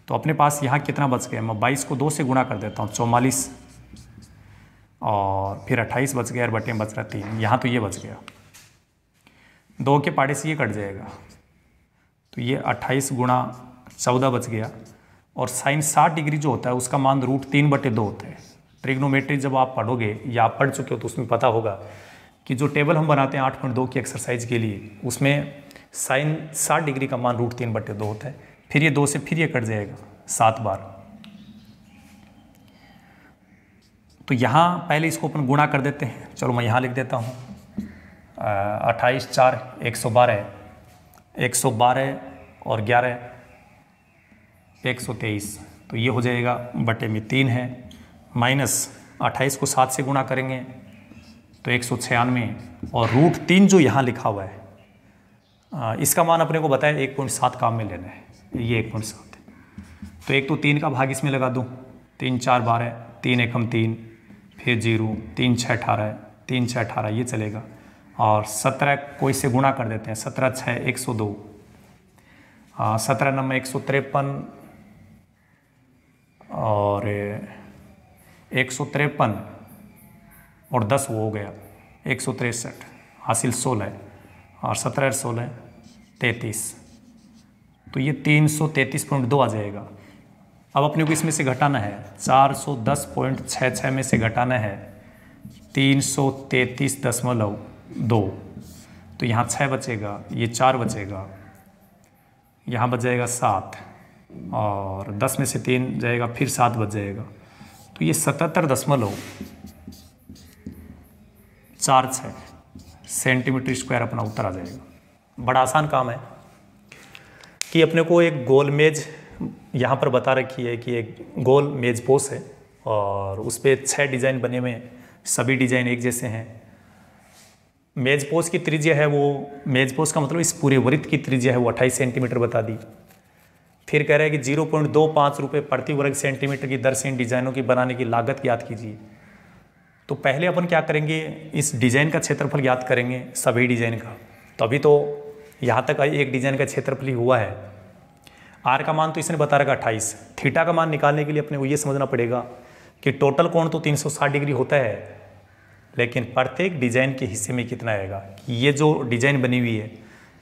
तो अपने पास यहाँ कितना बच गया, मैं 22 को 2 से गुणा कर देता हूँ, 44, और फिर 28 बच गया और बटे में बच रहा 3, यहाँ तो ये बच गया, 2 के पाड़े से ये कट जाएगा, तो ये 28 गुणा 14 बच गया। और साइन 60 डिग्री जो होता है उसका मान √3/2 होता है। ट्रिग्नोमेट्री जब आप पढ़ोगे या आप पढ़ चुके हो तो उसमें पता होगा कि जो टेबल हम बनाते हैं 8.2 की एक्सरसाइज के लिए, उसमें साइन 60 डिग्री का मान √3/2 होता है। फिर ये 2 से फिर ये कट जाएगा 7 बार। तो यहाँ पहले इसको अपन गुणा कर देते हैं, चलो मैं यहाँ लिख देता हूँ 28 4 112, 112 और 11 123, तो ये हो जाएगा बटे में 3 है, माइनस 28 को 7 से गुणा करेंगे तो 196, और √3 जो यहाँ लिखा हुआ है इसका मान अपने को बताया 1.7 काम में लेना है, ये 1.7 है। तो एक तो 3 का भाग इसमें लगा दूँ, 3 4 12, 3 एकम 3, फिर 0, 3 6 18, 3 6 18 ये चलेगा, और 17 को इससे गुणा कर देते हैं, 17 6 102, 17 9 153, और 153 और 10 वो हो गया 163, हासिल 16, और 17 16 33, तो ये 333.2 आ जाएगा। अब अपने को इसमें से घटाना है, 410.66 में से घटाना है 333.2, तो यहाँ 6 बचेगा, ये 4 बचेगा, यहाँ बच जाएगा 7, और 10 में से 3 जाएगा, फिर 7 बच जाएगा, तो ये 77.46 सेंटीमीटर स्क्वायर अपना उत्तर आ जाएगा। बड़ा आसान काम है कि अपने को एक गोल मेज यहाँ पर बता रखी है कि एक गोल मेज पोस है, और उस पर 6 डिज़ाइन बने हुए हैं, सभी डिज़ाइन एक जैसे हैं। मेज पोस की त्रिज्या है वो, मेज पोस का मतलब इस पूरे वृत्त की त्रिज्या है वो 28 सेंटीमीटर बता दी। फिर कह रहा है कि 0.25 रुपये प्रति वर्ग सेंटीमीटर की दर से इन डिज़ाइनों की बनाने की लागत ज्ञात कीजिए। तो पहले अपन क्या करेंगे, इस डिज़ाइन का क्षेत्रफल ज्ञात करेंगे सभी डिज़ाइन का। तो अभी तो यहाँ तक एक डिज़ाइन का क्षेत्रफल ही हुआ है। आर का मान तो इसने बता रखा 28। थीटा का मान निकालने के लिए अपने को ये समझना पड़ेगा कि टोटल कोण तो 360 डिग्री होता है, लेकिन प्रत्येक डिज़ाइन के हिस्से में कितना आएगा। ये जो डिज़ाइन बनी हुई है,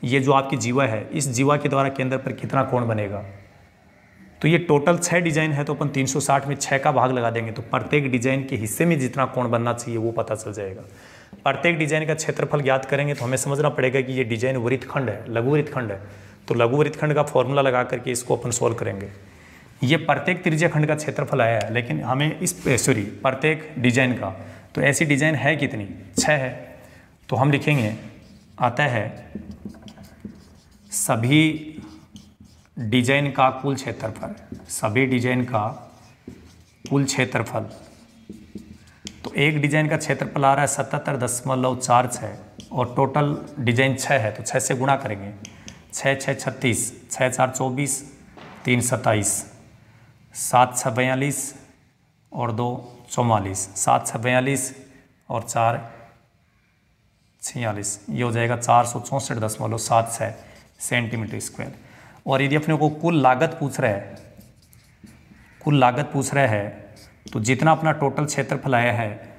ये जो आपकी जीवा है, इस जीवा के द्वारा केंद्र पर कितना कोण बनेगा। तो ये टोटल 6 डिज़ाइन है, तो अपन 360 में 6 का भाग लगा देंगे, तो प्रत्येक डिज़ाइन के हिस्से में जितना कोण बनना चाहिए वो पता चल जाएगा। प्रत्येक डिज़ाइन का क्षेत्रफल ज्ञात करेंगे तो हमें समझना पड़ेगा कि ये डिज़ाइन वृत्तखंड है, लघु वृत्तखंड है। तो लघु वृत्तखंड का फॉर्मूला लगा करके इसको अपन सोल्व करेंगे। ये प्रत्येक त्रिज्या खंड का क्षेत्रफल आया है, लेकिन हमें इस प्रत्येक डिज़ाइन का, तो ऐसी डिज़ाइन है कितनी, 6 है। तो हम लिखेंगे आता है सभी डिज़ाइन का कुल क्षेत्रफल, सभी डिज़ाइन का कुल क्षेत्रफल। तो तो एक डिजाइन का क्षेत्रफल आ रहा है 77.46 और टोटल डिजाइन 6 है, तो 6 से गुणा करेंगे। 6 6 36, 6 4 24, 3 27, 7 6 42 और 2 44, 7 6 42 और 4 46, ये हो जाएगा 464.76 सेंटीमीटर स्क्वायर। और यदि अपने को कुल लागत पूछ रहा है, तो जितना अपना टोटल क्षेत्रफल आया है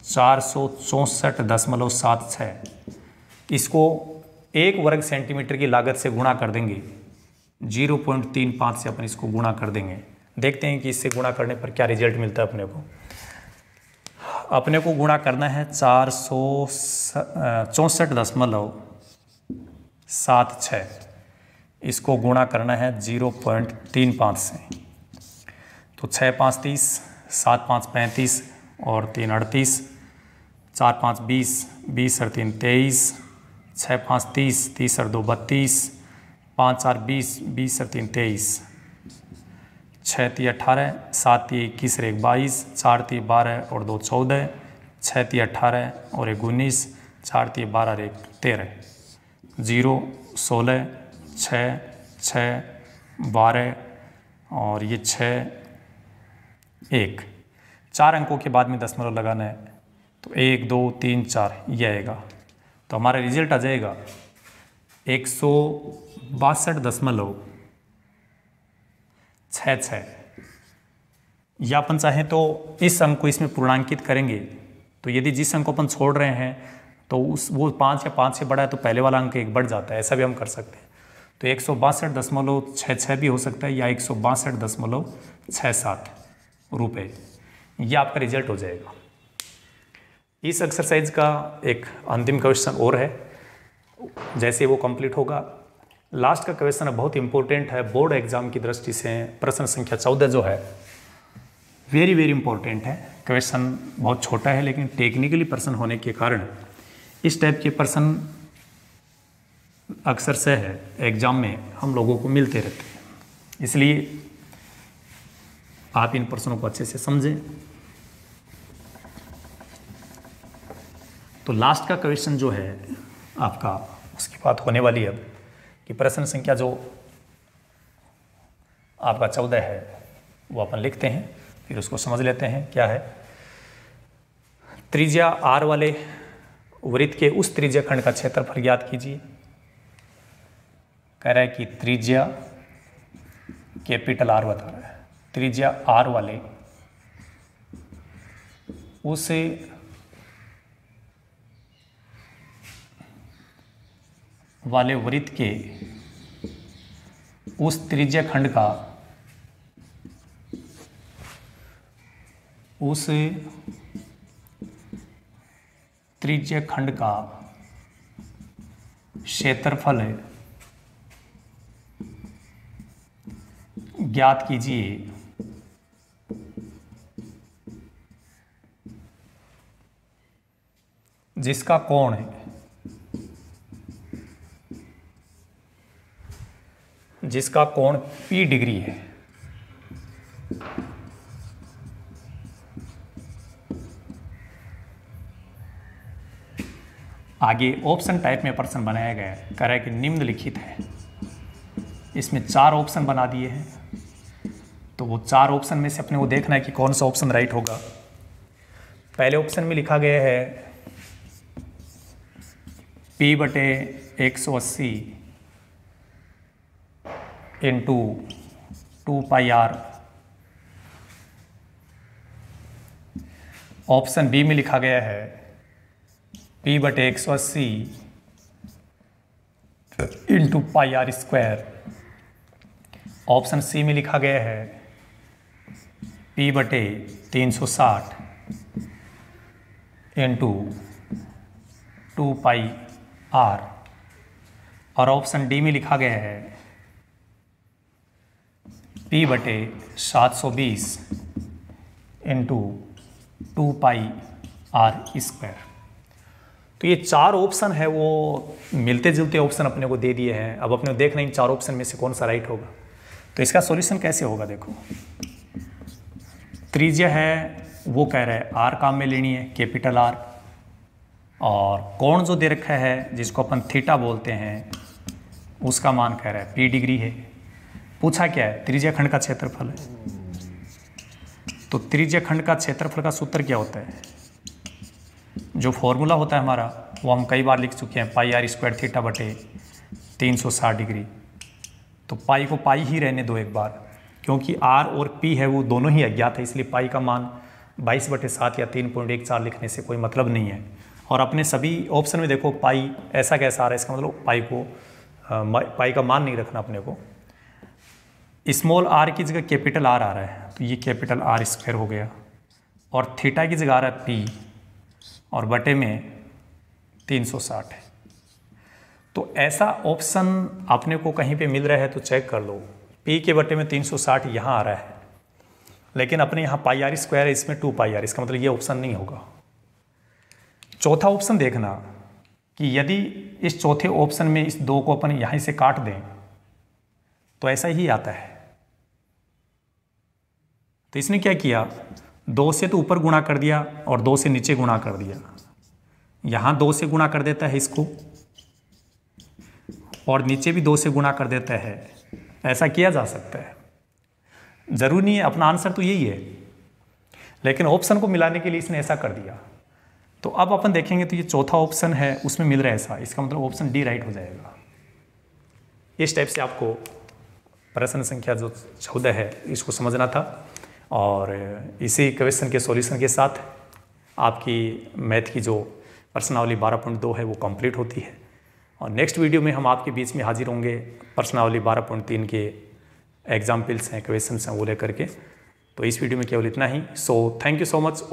464.76, इसको 1 वर्ग सेंटीमीटर की लागत से गुणा कर देंगे। 0.35 से अपन इसको गुणा कर देंगे। देखते हैं कि इससे गुणा करने पर क्या रिजल्ट मिलता है। अपने को गुणा करना है 464.76, इसको गुणा करना है 0.35 से। तो 6 5 30, 7 5 35 और 3 38, 4 5 20, 20 और 3 23, 6 5 30, 30 और 2 32, 5 4 20, 20 और 3 23, 6 3 18, 7 3 21 और 1 22, 4 3 12 और 2 14, 6 3 18 और 1 19, 4 3 12 और 1 13, 0 16, 6 6 12 और ये 6 1, 4 अंकों के बाद में दशमलव लगाना है। तो 1 2 3 4 ये आएगा। तो हमारा रिजल्ट आ जाएगा 162.66। या अपन चाहें तो इस अंक को इसमें पूर्णांकित करेंगे। तो यदि जिस अंक को अपन छोड़ रहे हैं तो वो 5 या 5 से बड़ा है तो पहले वाला अंक 1 बढ़ जाता है, ऐसा भी हम कर सकते हैं। तो 162.66 भी हो सकता है या 162.67 रुपये, ये आपका रिजल्ट हो जाएगा। इस एक्सरसाइज का एक अंतिम क्वेश्चन और है, जैसे वो कंप्लीट होगा। लास्ट का क्वेश्चन बहुत इंपॉर्टेंट है बोर्ड एग्जाम की दृष्टि से। प्रश्न संख्या 14 जो है वेरी इंपॉर्टेंट है। क्वेश्चन बहुत छोटा है लेकिन टेक्निकली प्रश्न होने के कारण इस टाइप के प्रश्न अक्सर से है एग्जाम में हम लोगों को मिलते रहते हैं, इसलिए आप इन प्रश्नों को अच्छे से समझें। तो लास्ट का क्वेश्चन जो है आपका, उसकी बात होने वाली है अब कि प्रश्न संख्या जो आपका 14 है वो अपन लिखते हैं, फिर उसको समझ लेते हैं क्या है। त्रिज्या r वाले वृत्त के उस त्रिज्या खंड का क्षेत्रफल ज्ञात कीजिए। कह रहा है कि त्रिज्या कैपिटल R बता रहा है, त्रिज्या R वाले वृत्त के उस त्रिज्या खंड का क्षेत्रफल ज्ञात कीजिए। जिसका कोण P डिग्री है। आगे ऑप्शन टाइप में प्रश्न बनाया गया है। कह रहा है कि निम्नलिखित है, इसमें 4 ऑप्शन बना दिए हैं। तो वो 4 ऑप्शन में से अपने को देखना है कि कौन सा ऑप्शन राइट होगा। पहले ऑप्शन में लिखा गया है P/180 into 2πr। Option B में लिखा गया है P/180 into πr²। Option C में लिखा गया है P/360 इंटू 2πr। और ऑप्शन डी में लिखा गया है P/720 इंटू 2πr²। तो ये 4 ऑप्शन है वो मिलते जुलते ऑप्शन अपने को दे दिए हैं। अब अपने को देखना इन 4 ऑप्शन में से कौन सा राइट होगा। तो इसका सॉल्यूशन कैसे होगा, देखो त्रिज्या है वो कह रहा है आर काम में लेनी है, कैपिटल आर। और कोण जो दे रखा है जिसको अपन थीटा बोलते हैं उसका मान कह रहा है p डिग्री है। पूछा क्या है, त्रिज्या खंड का क्षेत्रफल है। तो त्रिज्या खंड का क्षेत्रफल का सूत्र क्या होता है, जो फॉर्मूला होता है हमारा वो हम कई बार लिख चुके हैं, पाई आर स्क्वायर थीटा बटे 360 डिग्री। तो पाई को पाई ही रहने दो एक बार, क्योंकि आर और पी है वो दोनों ही अज्ञात है, इसलिए पाई का मान 22/7 या 3.14 लिखने से कोई मतलब नहीं है। और अपने सभी ऑप्शन में देखो पाई ऐसा कैसा आ रहा है, इसका मतलब पाई का मान नहीं रखना अपने को। स्मॉल आर की जगह कैपिटल आर आ रहा है, तो ये कैपिटल आर स्क्वायर हो गया। और थीटा की जगह आ रहा है पी, और बटे में 360 है। तो ऐसा ऑप्शन अपने को कहीं पे मिल रहा है तो चेक कर लो। पी के बटे में 360 यहाँ आ रहा है, लेकिन अपने यहाँ पाई आर स्क्वायर है, इसमें 2 पाई आर, इसका मतलब ये ऑप्शन नहीं होगा। चौथा ऑप्शन देखना कि यदि इस चौथे ऑप्शन में इस 2 को अपन यहीं से काट दें तो ऐसा ही आता है। तो इसने क्या किया, 2 से तो ऊपर गुणा कर दिया और 2 से नीचे गुणा कर दिया। यहाँ 2 से गुणा कर देता है इसको, और नीचे भी 2 से गुणा कर देता है। ऐसा किया जा सकता है, जरूरी नहीं है, अपना आंसर तो यही है, लेकिन ऑप्शन को मिलाने के लिए इसने ऐसा कर दिया। तो अब अपन देखेंगे तो ये चौथा ऑप्शन है उसमें मिल रहा है ऐसा, इसका मतलब ऑप्शन डी राइट हो जाएगा। इस टाइप से आपको प्रश्न संख्या जो 14 है इसको समझना था, और इसी क्वेश्चन के सॉल्यूशन के साथ आपकी मैथ की जो प्रश्नावली 12.2 है वो कंप्लीट होती है। और नेक्स्ट वीडियो में हम आपके बीच में हाजिर होंगे प्रश्नावली 12.3 के एग्जाम्पल्स हैं, क्वेश्चंस हैं वो लेकर के। तो इस वीडियो में केवल इतना ही। So thank you so much.